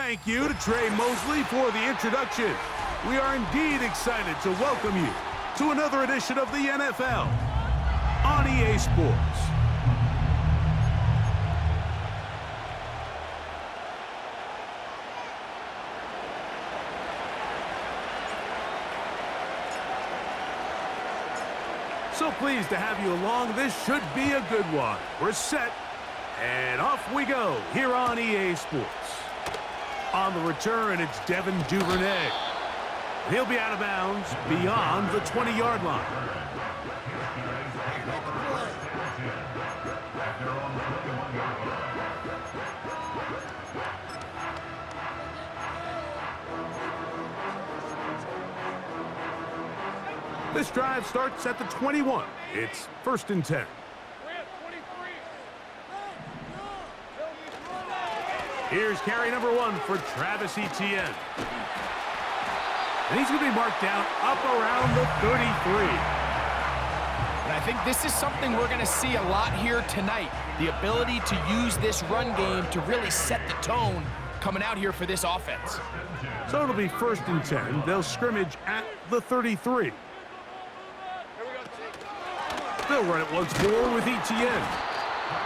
Thank you to Trey Mosley for the introduction. We are indeed excited to welcome you to another edition of the NFL on EA Sports. So pleased to have you along. This should be a good one. We're set, and off we go here on EA Sports. On the return, it's Devin Duvernay. He'll be out of bounds beyond the 20-yard line. This drive starts at the 21. It's 1st and 10. Here's carry number 1 for Travis Etienne. And he's going to be marked down up around the 33. And I think this is something we're going to see a lot here tonight. The ability to use this run game to really set the tone coming out here for this offense. So it'll be 1st and 10. They'll scrimmage at the 33. They'll run it once more with Etienne.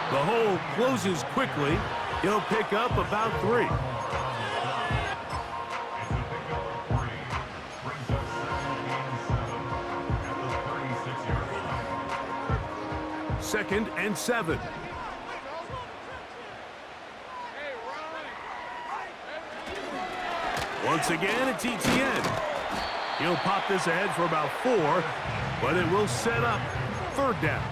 The hole closes quickly. He'll pick up about 3. Second and 7. Once again, it's Etienne. He'll pop this ahead for about 4, but it will set up 3rd down.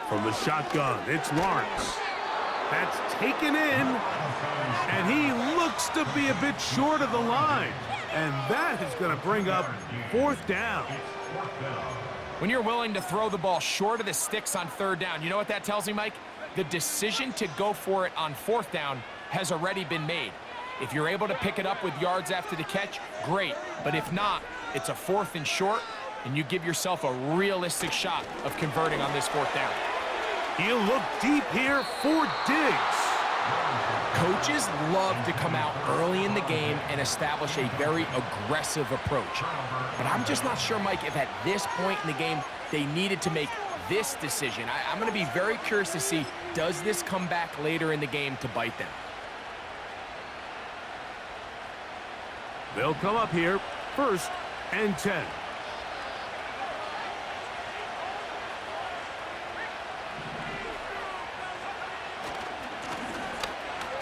From the shotgun, it's Lawrence. That's taken in, and he looks to be a bit short of the line. And that is going to bring up 4th down. When you're willing to throw the ball short of the sticks on 3rd down, you know what that tells me, Mike? The decision to go for it on 4th down has already been made. If you're able to pick it up with yards after the catch, great. But if not, it's a 4th and short, and you give yourself a realistic shot of converting on this 4th down. He'll look deep here for Diggs. Coaches love to come out early in the game and establish a very aggressive approach. But I'm just not sure, Mike, if at this point in the game they needed to make this decision. I'm going to be very curious to see, does this come back later in the game to bite them? They'll come up here, 1st and 10.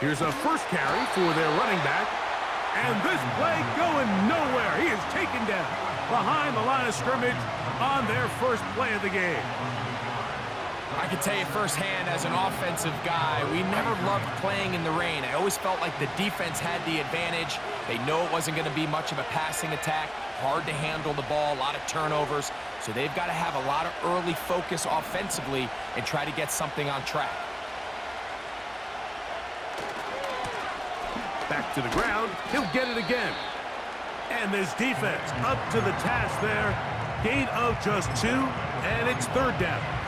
Here's a first carry for their running back. And this play going nowhere. He is taken down behind the line of scrimmage on their first play of the game. I can tell you firsthand as an offensive guy, we never loved playing in the rain. I always felt like the defense had the advantage. They know it wasn't going to be much of a passing attack. Hard to handle the ball, a lot of turnovers. So they've got to have a lot of early focus offensively and try to get something on track. Back to the ground, he'll get it again. And this defense up to the task there. Gain of just 2, and it's 3rd down.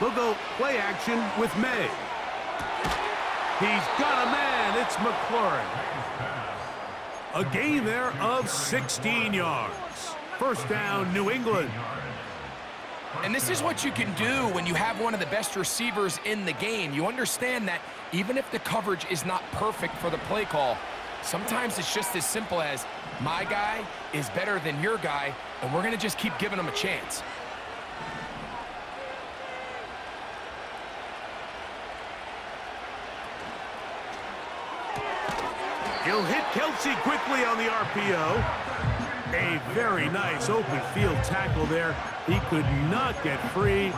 They'll go play action with May. He's got a man. It's McLaurin. A gain there of 16 yards. 1st down, New England. And this is what you can do when you have one of the best receivers in the game. You understand that even if the coverage is not perfect for the play call, sometimes it's just as simple as my guy is better than your guy, and we're going to just keep giving him a chance. He'll hit Kelsey quickly on the RPO. A very nice open field tackle there. He could not get free.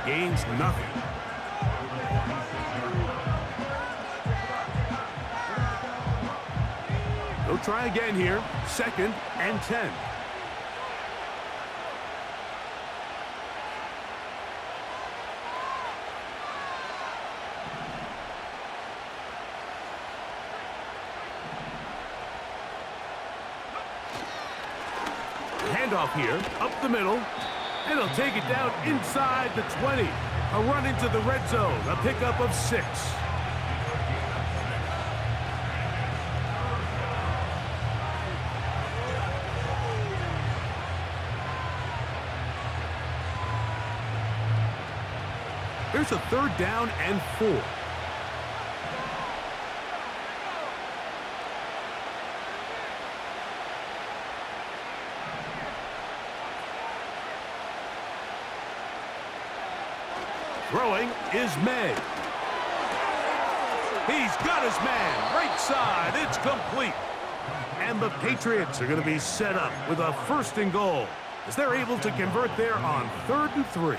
Gains nothing. They'll try again here. 2nd and 10. Handoff here, up the middle, and he'll take it down inside the 20. A run into the red zone, a pickup of 6. Here's a 3rd down and 4. Throwing is May. He's got his man. Right side. It's complete. And the Patriots are going to be set up with a 1st and goal as they're able to convert there on 3rd and 3.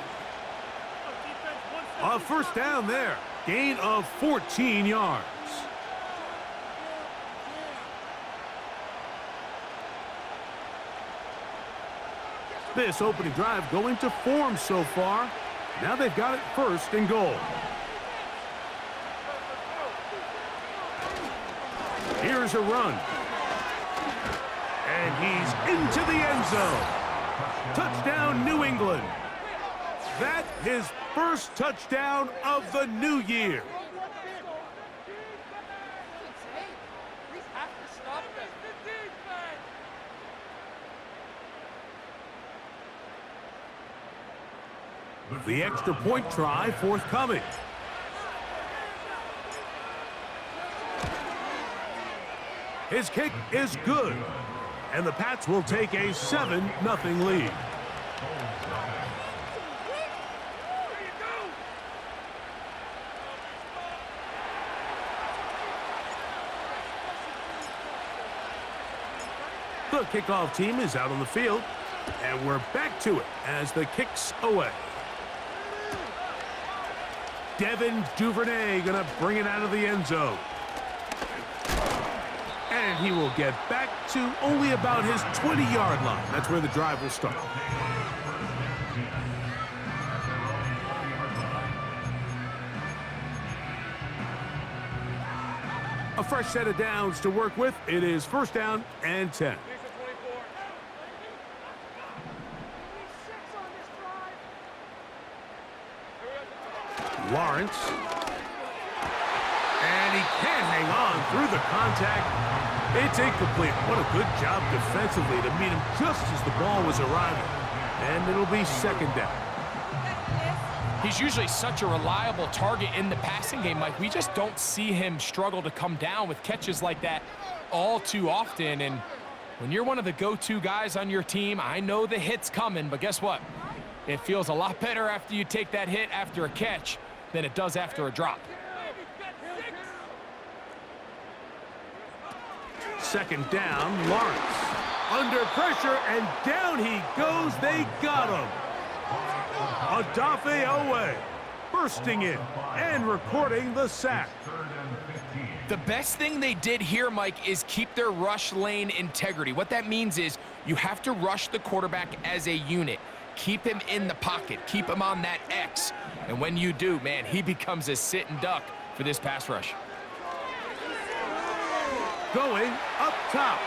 A 1st down there. Gain of 14 yards. This opening drive going to form so far. Now they've got it 1st and goal. Here's a run. And he's into the end zone. Touchdown, New England. That's his 1st touchdown of the new year. The extra point try forthcoming. His kick is good. And the Pats will take a 7-0 lead. The kickoff team is out on the field. And we're back to it as the kick's away. Devin Duvernay going to bring it out of the end zone. And he will get back to only about his 20-yard line. That's where the drive will start. A fresh set of downs to work with. It is 1st down and 10. Lawrence. And he can't hang on through the contact. It's incomplete. What a good job defensively to meet him just as the ball was arriving. And it'll be 2nd down. He's usually such a reliable target in the passing game, Mike. We just don't see him struggle to come down with catches like that all too often. And when you're one of the go-to guys on your team, I know the hit's coming, but guess what? It feels a lot better after you take that hit after a catch than it does after a drop. 2nd down, Lawrence. Under pressure, and down he goes. They got him. Odafe Owe bursting in and recording the sack. The best thing they did here, Mike, is keep their rush lane integrity. What that means is you have to rush the quarterback as a unit. Keep him in the pocket. Keep him on that X. And when you do, man, he becomes a sitting duck for this pass rush. Going up top.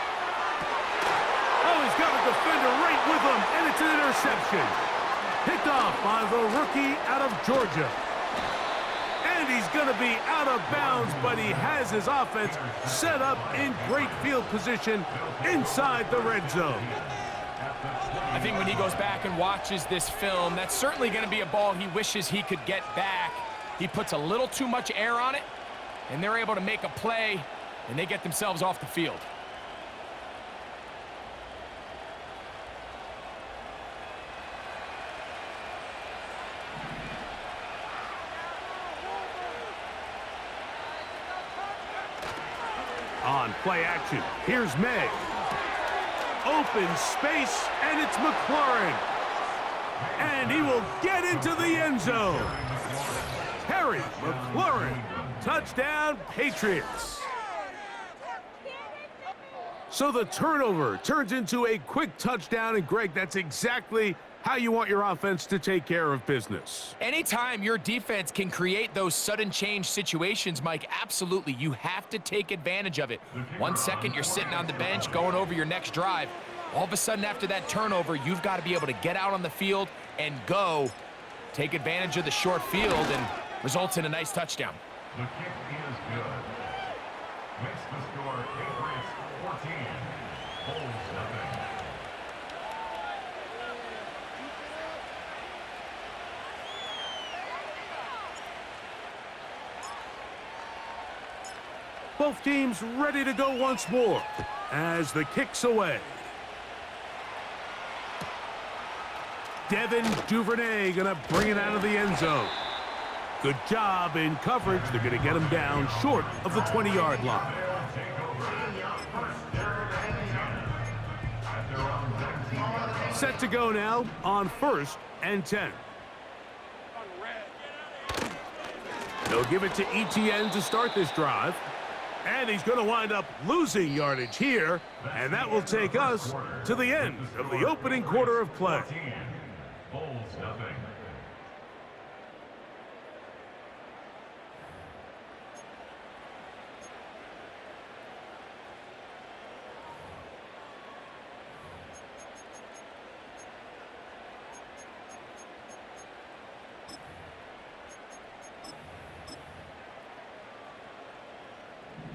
Oh, he's got a defender right with him, and it's an interception. Picked off by the rookie out of Georgia. And he's going to be out of bounds, but he has his offense set up in great field position inside the red zone. I think when he goes back and watches this film, that's certainly going to be a ball he wishes he could get back. He puts a little too much air on it, and they're able to make a play, and they get themselves off the field. On play action, here's May. Open space, and it's McLaurin. And he will get into the end zone. Terry McLaurin, touchdown Patriots. So the turnover turns into a quick touchdown, and Greg, that's exactly how you want your offense to take care of business. Anytime your defense can create those sudden change situations, Mike, absolutely, you have to take advantage of it. 1 second, you're sitting on the bench going over your next drive. All of a sudden, after that turnover, you've got to be able to get out on the field and go. Take advantage of the short field, and results in a nice touchdown. The kick is good. Makes the score Patriots 14. Bulls nothing. Both teams ready to go once more as the kick's away. Devin Duvernay gonna bring it out of the end zone. Good job in coverage. They're gonna get him down short of the 20-yard line. Set to go now on 1st and 10. They'll give it to ETN to start this drive. And he's going to wind up losing yardage here, and that will take us to the end of the opening quarter of play. Bulls nothing.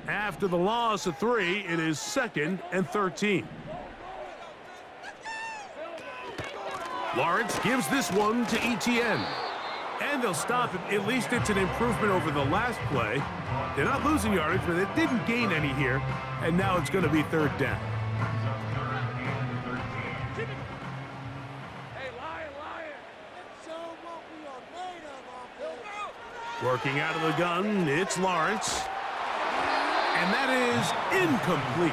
After the loss of 3, it is 2nd and 13. Lawrence gives this one to ETN. And they'll stop it. At least it's an improvement over the last play. They're not losing yardage, but they didn't gain any here. And now it's going to be 3rd down. Working out of the gun, it's Lawrence. And that is incomplete.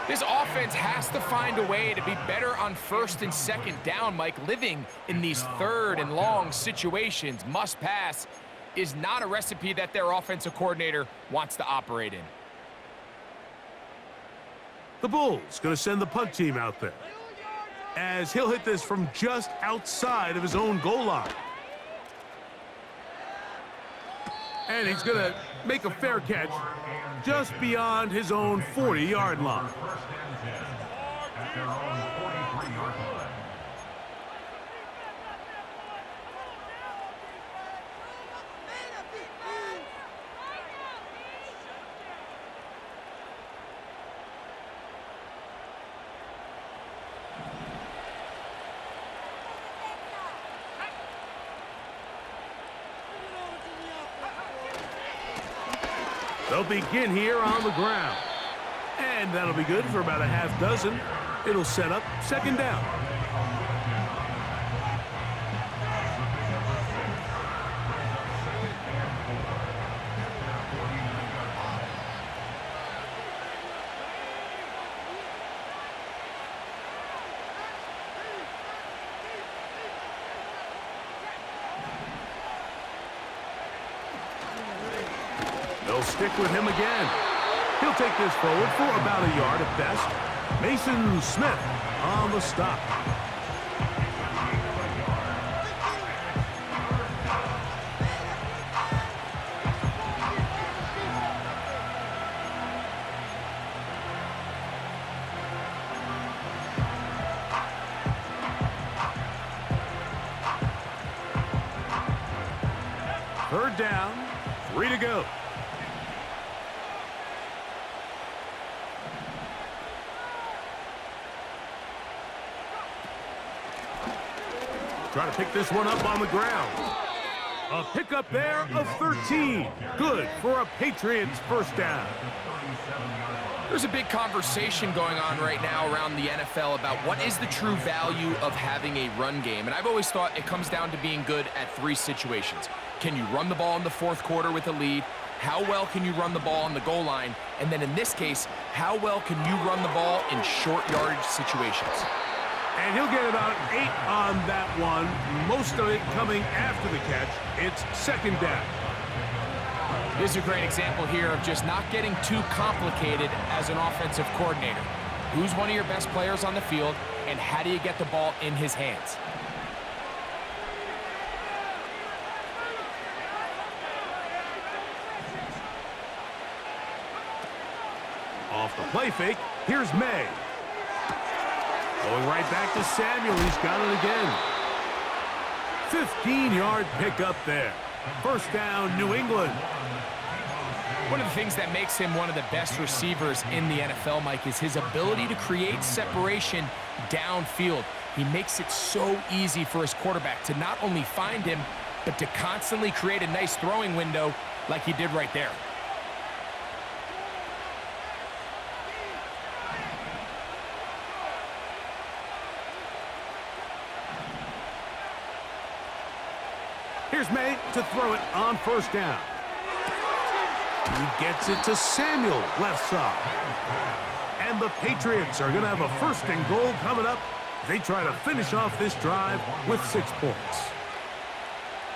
This offense has to find a way to be better on 1st and 2nd down, Mike. Living in these 3rd and long situations, must pass, is not a recipe that their offensive coordinator wants to operate in. The Bulls going to send the punt team out there, as he'll hit this from just outside of his own goal line. And he's going to make a fair catch just beyond his own 40-yard line. First and 10 at their own 43-yard line. They'll begin here on the ground. And that'll be good for about a half dozen. It'll set up 2nd down. They'll stick with him again. He'll take this forward for about a yard at best. Mason Smith on the stop. Third down, 3 to go. Try to pick this one up on the ground. A pickup there of 13. Good for a Patriots first down. There's a big conversation going on right now around the NFL about what is the true value of having a run game. And I've always thought it comes down to being good at three situations. Can you run the ball in the fourth quarter with a lead? How well can you run the ball on the goal line? And then in this case, how well can you run the ball in short yardage situations? And he'll get about 8 on that one, most of it coming after the catch. It's second down. This is a great example here of just not getting too complicated as an offensive coordinator. Who's one of your best players on the field, and how do you get the ball in his hands? Off the play fake, here's May. Going right back to Samuel, he's got it again. 15-yard pickup there. First down, New England. One of the things that makes him one of the best receivers in the NFL, Mike, is his ability to create separation downfield. He makes it so easy for his quarterback to not only find him, but to constantly create a nice throwing window like he did right there. Here's May to throw it on first down. He gets it to Samuel, left side. And the Patriots are going to have a first and goal coming up. They try to finish off this drive with 6 points.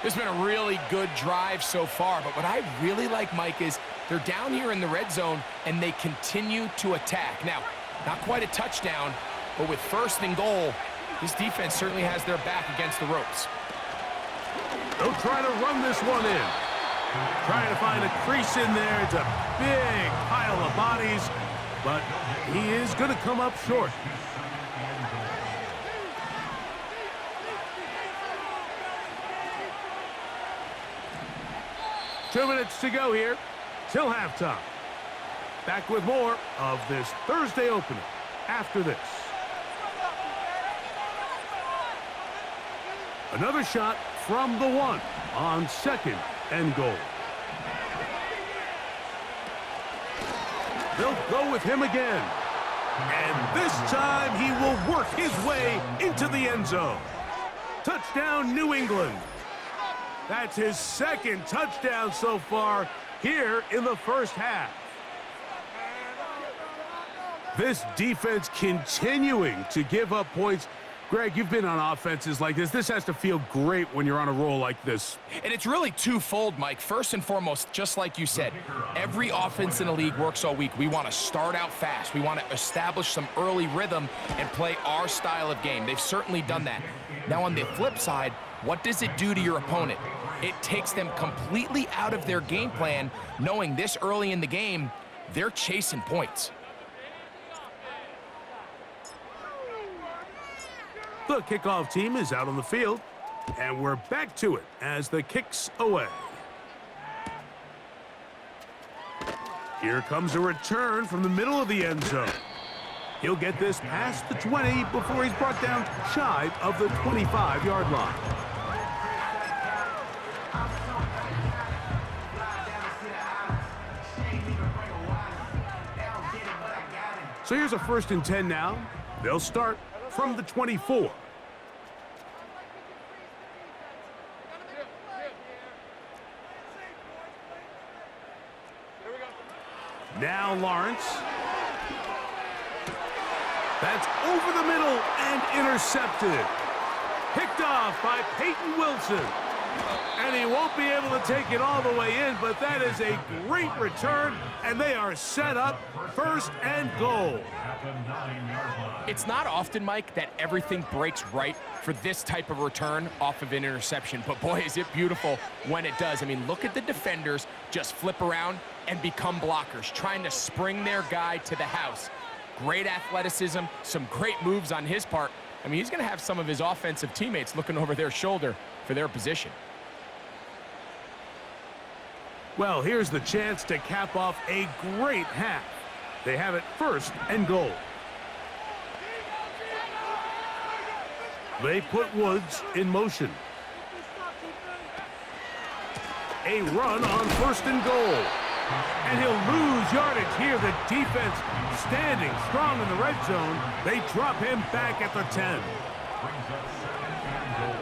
This has been a really good drive so far, but what I really like, Mike, is they're down here in the red zone, and they continue to attack. Now, not quite a touchdown, but with first and goal, this defense certainly has their back against the ropes. They'll try to run this one in. Trying to find a crease in there. It's a big pile of bodies, but he is going to come up short. Two minutes to go here till halftime. Back with more of this Thursday opener after this. Another shot from the 1 on second and goal. They'll go with him again. And this time he will work his way into the end zone. Touchdown, New England. That's his second touchdown so far here in the first half. This defense continuing to give up points. Greg, you've been on offenses like this. This has to feel great when you're on a roll like this. And it's really twofold, Mike. First and foremost, just like you said, every offense in the league works all week. We want to start out fast. We want to establish some early rhythm and play our style of game. They've certainly done that. Now, on the flip side, what does it do to your opponent? It takes them completely out of their game plan, knowing this early in the game, they're chasing points. The kickoff team is out on the field, and we're back to it as the kick's away. Here comes a return from the middle of the end zone. He'll get this past the 20 before he's brought down shy of the 25-yard line. So here's a 1st and 10 now. They'll start from the 24. Now Lawrence. That's over the middle and intercepted. Picked off by Peyton Wilson. And he won't be able to take it all the way in, but that is a great return, and they are set up 1st and goal. It's not often, Mike, that everything breaks right for this type of return off of an interception, but boy, is it beautiful when it does. I mean, look at the defenders just flip around and become blockers, trying to spring their guy to the house. Great athleticism, some great moves on his part. I mean, he's going to have some of his offensive teammates looking over their shoulder for their position. Well, here's the chance to cap off a great half. They have it 1st and goal. They put Woods in motion. A run on 1st and goal. And he'll lose yardage here. The defense standing strong in the red zone. They drop him back at the 10. Brings up 2nd and goal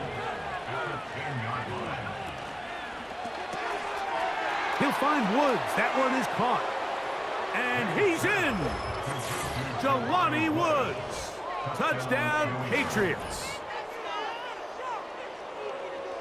at the 10-yard line. He'll find Woods. That one is caught. And he's in. Jelani Woods. Touchdown, Patriots.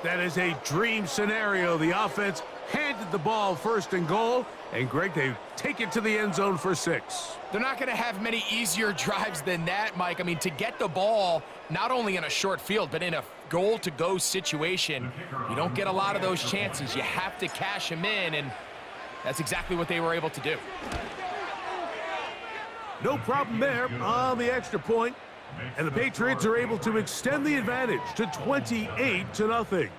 That is a dream scenario. The offense handed the ball 1st and goal. And, Greg, they take it to the end zone for 6. They're not going to have many easier drives than that, Mike. I mean, to get the ball, not only in a short field, but in a goal-to-go situation, you don't get a lot of those chances. You have to cash them in, and that's exactly what they were able to do. No problem there on the extra point. And the Patriots are able to extend the advantage to 28-0.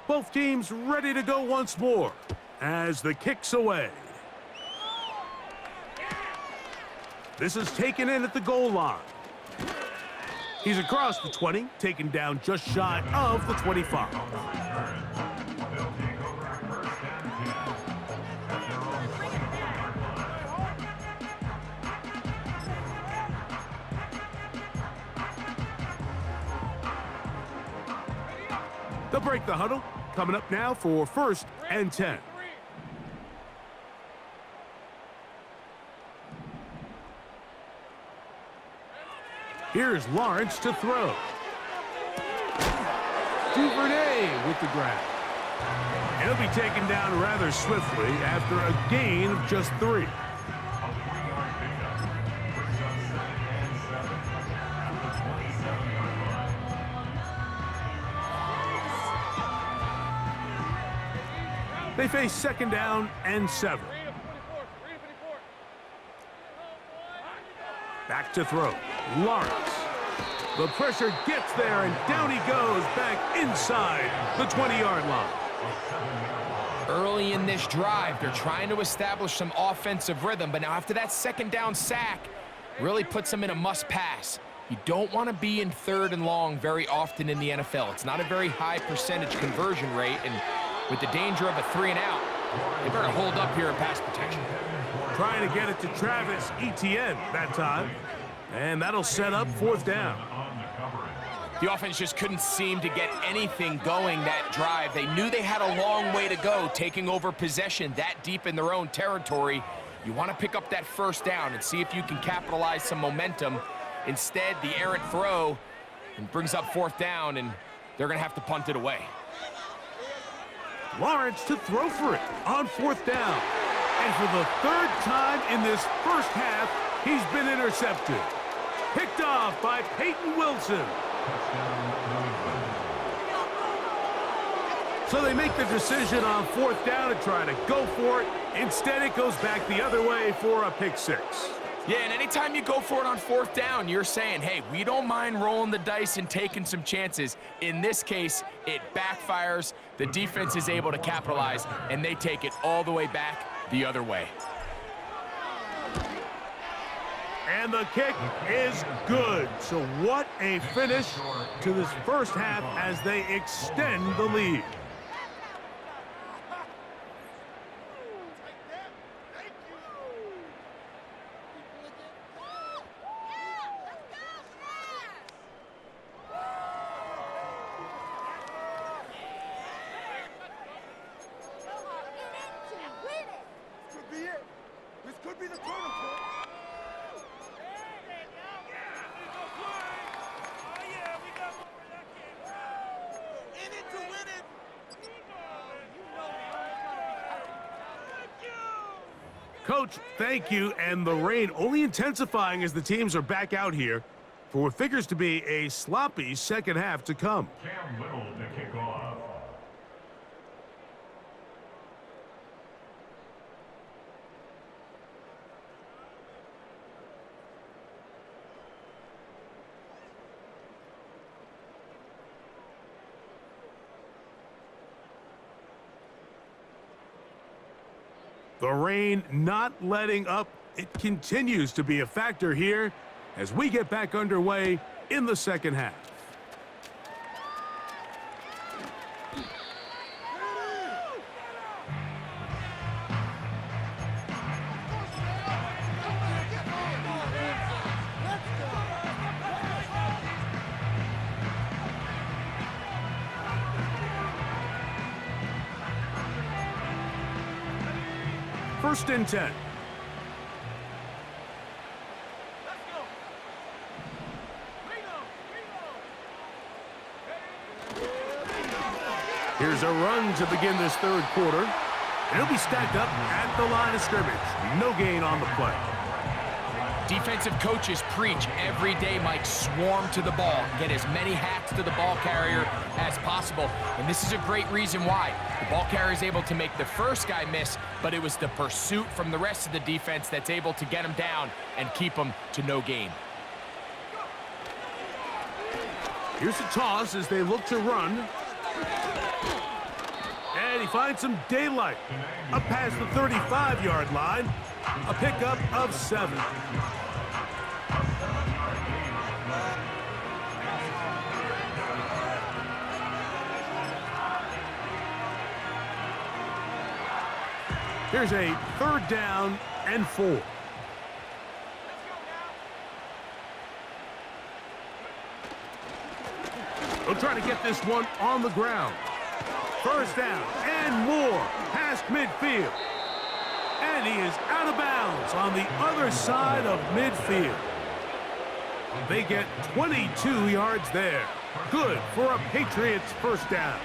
Both teams ready to go once more as the kick's away. This is taken in at the goal line. He's across the 20, taken down just shy of the 25. They'll take over at 1st and 10 at their own 24-yard line. They'll break the huddle. Coming up now for 1st and 10. Here's Lawrence to throw. Duvernay with the grab. He'll be taken down rather swiftly after a gain of just 3. A 3-yard pickup brings up 2nd and 7 at the 27-yard line. They face 2nd down and 7. Back to throw. Lawrence. The pressure gets there, and down he goes back inside the 20-yard line. Early in this drive, they're trying to establish some offensive rhythm, but now after that 2nd down sack, really puts them in a must-pass. You don't want to be in 3rd and long very often in the NFL. It's not a very high percentage conversion rate, and with the danger of a 3-and-out, they better hold up here in pass protection. Trying to get it to Travis Etienne that time. And that'll set up 4th down. The offense just couldn't seem to get anything going that drive. They knew they had a long way to go, taking over possession that deep in their own territory. You want to pick up that 1st down and see if you can capitalize some momentum. Instead, the errant throw and brings up 4th down, and they're going to have to punt it away. Lawrence to throw for it on 4th down. And for the 3rd time in this first half, he's been intercepted. Picked off by Peyton Wilson. So they make the decision on 4th down to try to go for it. Instead, it goes back the other way for a pick 6. Yeah, and anytime you go for it on 4th down, you're saying, hey, we don't mind rolling the dice and taking some chances. In this case, it backfires. The defense is able to capitalize, and they take it all the way back the other way. And the kick is good. So what a finish to this first half as they extend the lead. This could be the turning point. In it to win it. Coach, thank you. And the rain only intensifying as the teams are back out here for what figures to be a sloppy second half to come. Cam Little to kick off. The rain not letting up. It continues to be a factor here as we get back underway in the second half. First and 10. Here's a run to begin this third quarter. And he'll be stacked up at the line of scrimmage. No gain on the play. Defensive coaches preach every day, Mike, swarm to the ball. Get as many hacks to the ball carrier as possible. And this is a great reason why. The ball carrier is able to make the first guy miss, but it was the pursuit from the rest of the defense that's able to get him down and keep him to no gain. Here's a toss as they look to run. And he finds some daylight. Up past the 35-yard line. A pickup of 7. Here's a third down and 4. They'll try to get this one on the ground. First down and more past midfield. And he is out of bounds on the other side of midfield. They get 22 yards there. Good for a Patriots first down.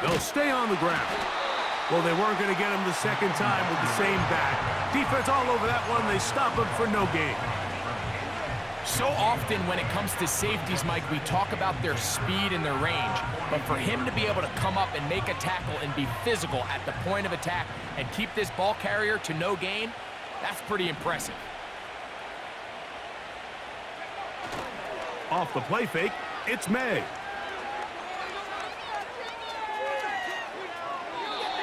They'll stay on the ground. Well, they weren't going to get him the second time with the same back. Defense all over that one. They stop him for no gain. So often when it comes to safeties, Mike, we talk about their speed and their range. But for him to be able to come up and make a tackle and be physical at the point of attack and keep this ball carrier to no gain, that's pretty impressive. Off the play fake, it's May.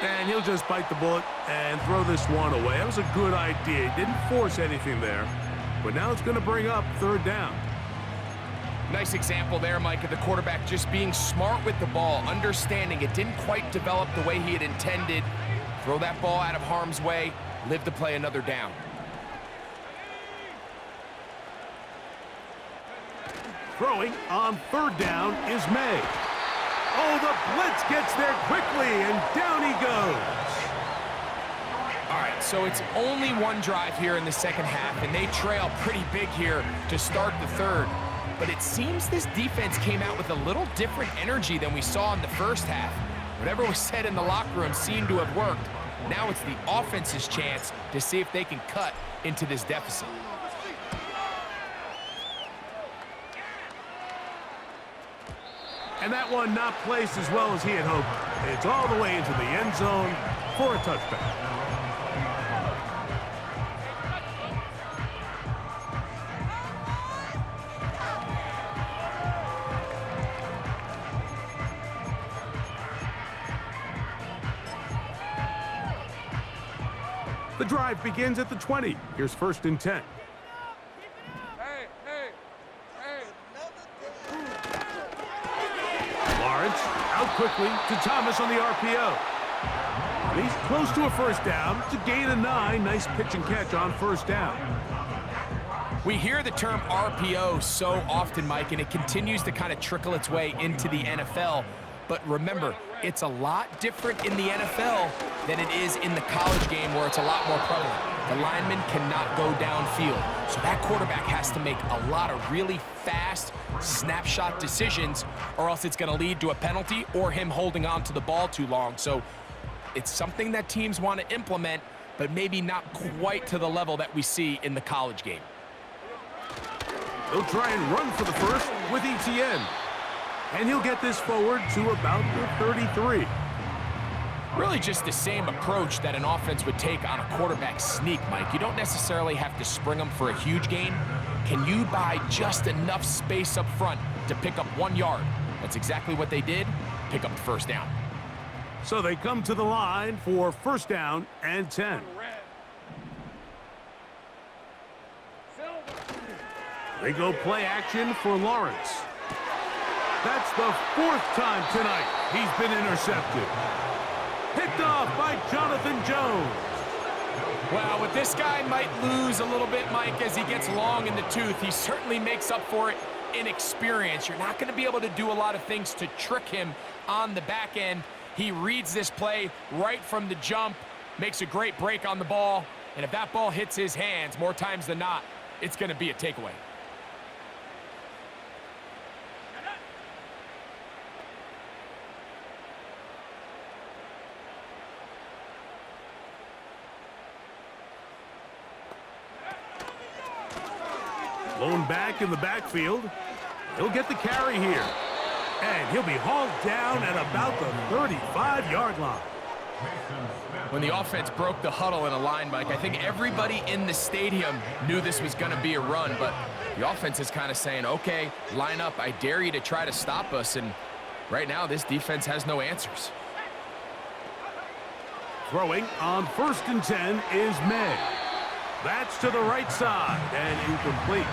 And he'll just bite the bullet and throw this one away. That was a good idea. He didn't force anything there. But now it's going to bring up third down. Nice example there, Mike, of the quarterback just being smart with the ball, understanding it didn't quite develop the way he had intended. Throw that ball out of harm's way, live to play another down. Throwing on third down is May. Oh, the blitz gets there quickly, and down he goes. All right, so it's only one drive here in the second half, and they trail pretty big here to start the third. But it seems this defense came out with a little different energy than we saw in the first half. Whatever was said in the locker room seemed to have worked. Now it's the offense's chance to see if they can cut into this deficit. And that one not placed as well as he had hoped. It's all the way into the end zone for a touchback. The drive begins at the 20. Here's first and 10. Lawrence out quickly to Thomas on the RPO. And he's close to a first down to gain a 9. Nice pitch and catch on first down. We hear the term RPO so often, Mike, and it continues to kind of trickle its way into the NFL. But remember, it's a lot different in the NFL than it is in the college game where it's a lot more prevalent. The lineman cannot go downfield. So that quarterback has to make a lot of really fast snapshot decisions, or else it's going to lead to a penalty or him holding on to the ball too long. So it's something that teams want to implement, but maybe not quite to the level that we see in the college game. They'll try and run for the first with ETN. And he'll get this forward to about the 33. Really just the same approach that an offense would take on a quarterback sneak, Mike. You don't necessarily have to spring them for a huge gain. Can you buy just enough space up front to pick up 1 yard. That's exactly what they did. Pick up the first down. So they come to the line for first down and 10. They go play action for Lawrence. That's the 4th time tonight he's been intercepted. Picked off by Jonathan Jones. Well, with this guy might lose a little bit, Mike, as he gets long in the tooth. He certainly makes up for it in experience. You're not going to be able to do a lot of things to trick him on the back end. He reads this play right from the jump, makes a great break on the ball, and if that ball hits his hands more times than not, it's going to be a takeaway. Blown back in the backfield. He'll get the carry here. And he'll be hauled down at about the 35-yard line. When the offense broke the huddle in a line, Mike, I think everybody in the stadium knew this was going to be a run, but the offense is kind of saying, okay, line up. I dare you to try to stop us, and right now this defense has no answers. Throwing on 1st and 10 is May. That's to the right side and incomplete.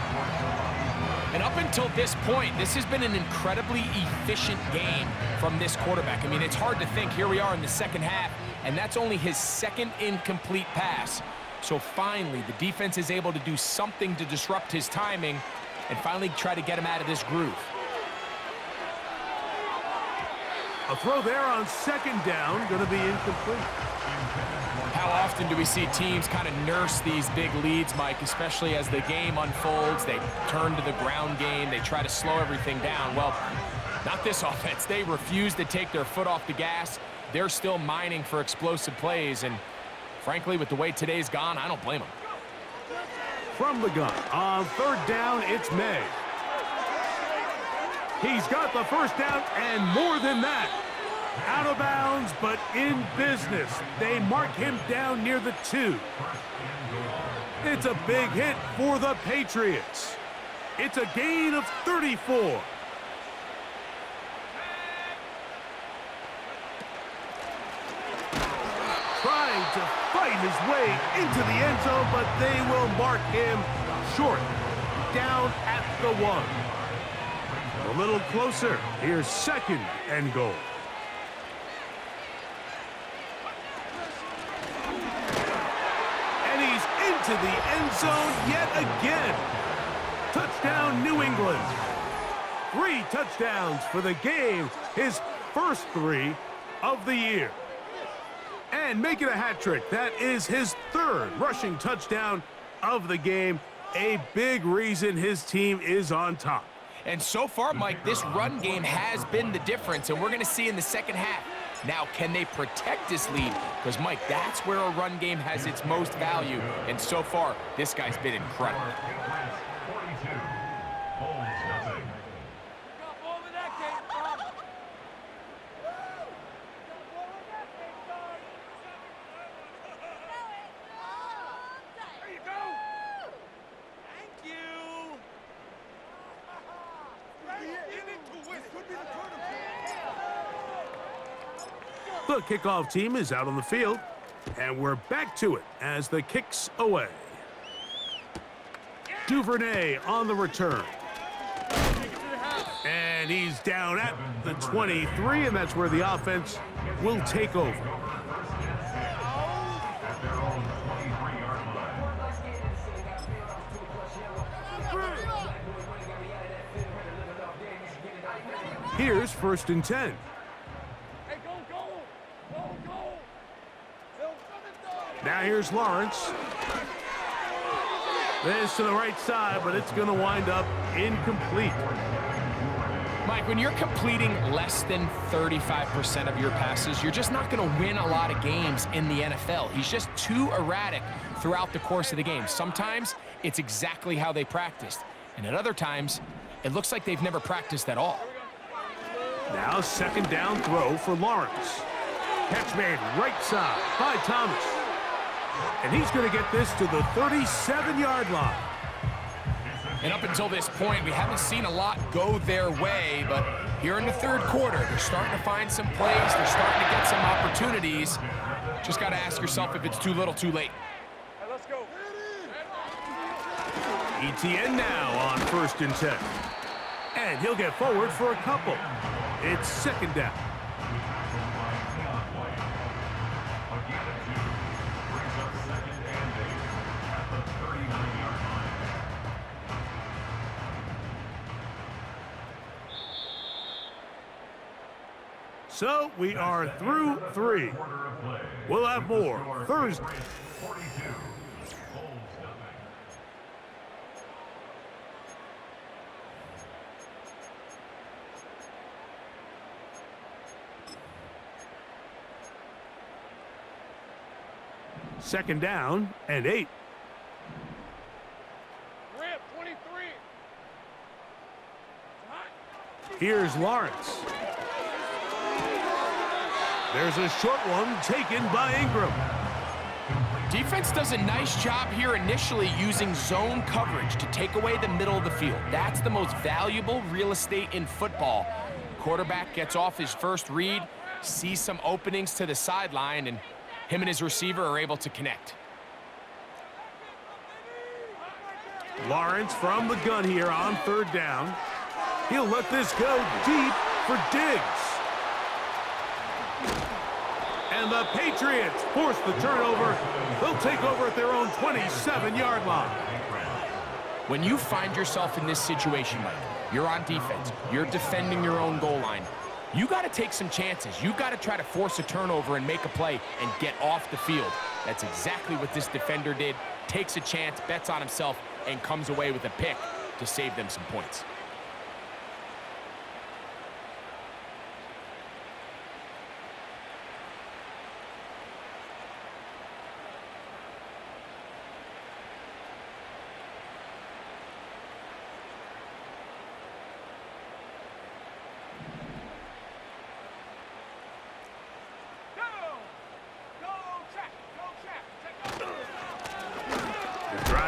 And up until this point, this has been an incredibly efficient game from this quarterback. I mean, it's hard to think. Here we are in the second half, and that's only his 2nd incomplete pass. So finally, the defense is able to do something to disrupt his timing and finally try to get him out of this groove. A throw there on 2nd down, going to be incomplete. How often do we see teams kind of nurse these big leads, Mike, especially as the game unfolds? They turn to the ground game. They try to slow everything down. Well, not this offense. They refuse to take their foot off the gas. They're still mining for explosive plays, and frankly, with the way today's gone, I don't blame them. From the gun, on 3rd down, it's May. He's got the first down and more than that. Out of bounds, but in business. They mark him down near the 2. It's a big hit for the Patriots. It's a gain of 34. Trying to fight his way into the end zone, but they will mark him short. Down at the 1. A little closer. Here's 2nd and goal. To the end zone yet again. Touchdown, New England. 3 touchdowns for the game, his first 3 of the year. And making a hat trick, that is his 3rd rushing touchdown of the game. A big reason his team is on top. And so far, Mike, this run game has been the difference, and we're going to see in the second half. Now, can they protect this lead? Because, Mike, that's where a run game has its most value. And so far, this guy's been incredible. The kickoff team is out on the field, and we're back to it as the kick's away. Duvernay on the return. And he's down at the 23, and that's where the offense will take over. Here's 1st and 10. Now here's Lawrence. This to the right side, but it's going to wind up incomplete. Mike, when you're completing less than 35% of your passes, you're just not going to win a lot of games in the NFL. He's just too erratic throughout the course of the game. Sometimes it's exactly how they practiced, and at other times, it looks like they've never practiced at all. Now 2nd down throw for Lawrence. Catch made right side by Thomas. And he's going to get this to the 37-yard line. And up until this point, we haven't seen a lot go their way, but here in the third quarter, they're starting to find some plays. They're starting to get some opportunities. Just got to ask yourself if it's too little, too late. Let's go. ETN now on 1st and 10. And he'll get forward for a couple. It's 2nd down. So we are through 3. We'll have more Thursday. Second down and 8. Ramp 23. Here's Lawrence. There's a short one taken by Ingram. Defense does a nice job here initially using zone coverage to take away the middle of the field. That's the most valuable real estate in football. Quarterback gets off his first read, sees some openings to the sideline, and him and his receiver are able to connect. Lawrence from the gun here on 3rd down. He'll let this go deep for Diggs. And the Patriots force the turnover. They'll take over at their own 27-yard line. When you find yourself in this situation, Mike, you're on defense, you're defending your own goal line, you got to take some chances. You got to try to force a turnover and make a play and get off the field. That's exactly what this defender did. Takes a chance, bets on himself, and comes away with a pick to save them some points.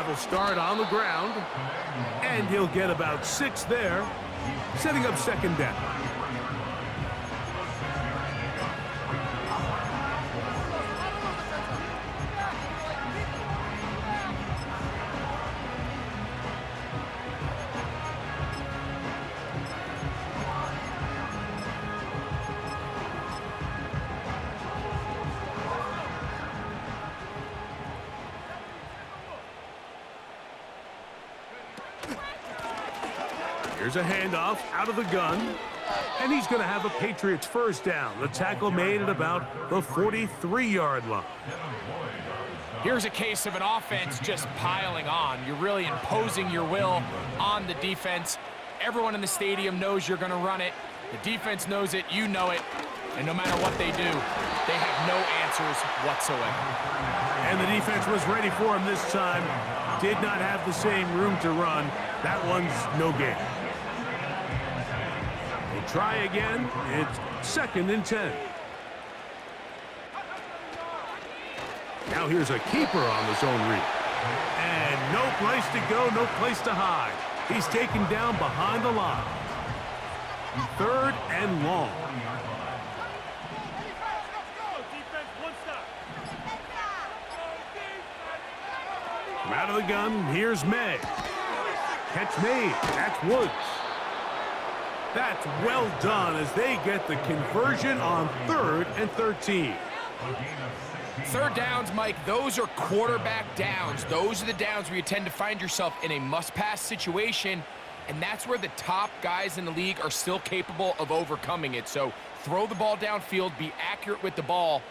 Will start on the ground, and he'll get about 6 there, setting up 2nd down. Here's a handoff out of the gun, and he's going to have a Patriots first down. The tackle made at about the 43-yard line. Here's a case of an offense just piling on. You're really imposing your will on the defense. Everyone in the stadium knows you're going to run it. The defense knows it, you know it, and no matter what they do, they have no answers whatsoever. And the defense was ready for him this time. Did not have the same room to run. That one's no gain. Try again. It's 2nd and 10. Now here's a keeper on the zone read. And no place to go, no place to hide. He's taken down behind the line. 3rd and long. From out of the gun, here's May. Catch made. That's Woods. That's well done as they get the conversion on 3rd and 13. 3rd downs, Mike, those are quarterback downs. Those are the downs where you tend to find yourself in a must-pass situation, and that's where the top guys in the league are still capable of overcoming it. So throw the ball downfield, be accurate with the ball.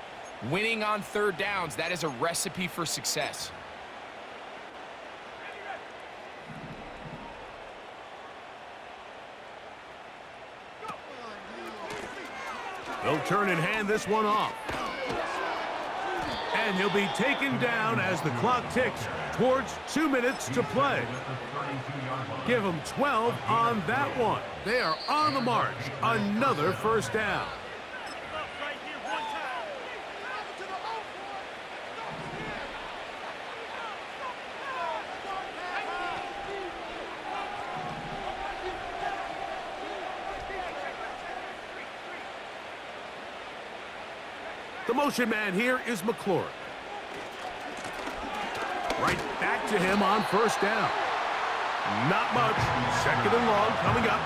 Winning on 3rd downs, that is a recipe for success. They'll turn and hand this one off. And he'll be taken down as the clock ticks towards 2 minutes to play. Give them 12 on that one. They are on the march. Another first down. The motion man here is McLaurin. Right back to him on first down. Not much. Second and long coming up.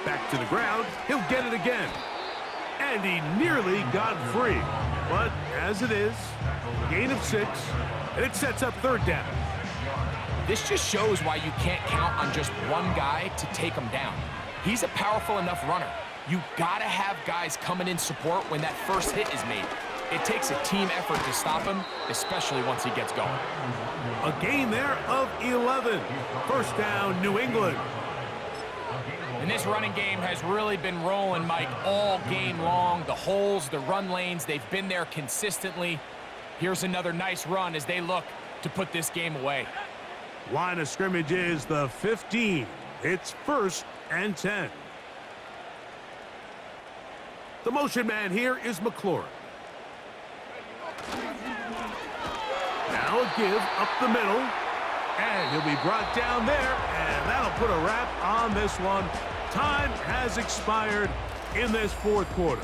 Back to the ground. He'll get it again. And he nearly got free. But as it is, gain of 6, and it sets up third down. This just shows why you can't count on just one guy to take him down. He's a powerful enough runner. You gotta have guys coming in support when that first hit is made. It takes a team effort to stop him, especially once he gets going. A gain there of 11. First down, New England. And this running game has really been rolling, Mike, all game long. The holes, the run lanes, they've been there consistently. Here's another nice run as they look to put this game away. Line of scrimmage is the 15. It's 1st and 10. The motion man here is McLaurin. Now a give up the middle. And he'll be brought down there, and that'll put a wrap on this one. Time has expired in this fourth quarter.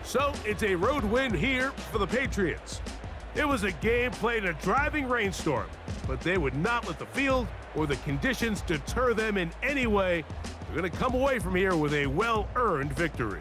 So it's a road win here for the Patriots. It was a game played in a driving rainstorm, but they would not let the field or the conditions deter them in any way. They're going to come away from here with a well-earned victory.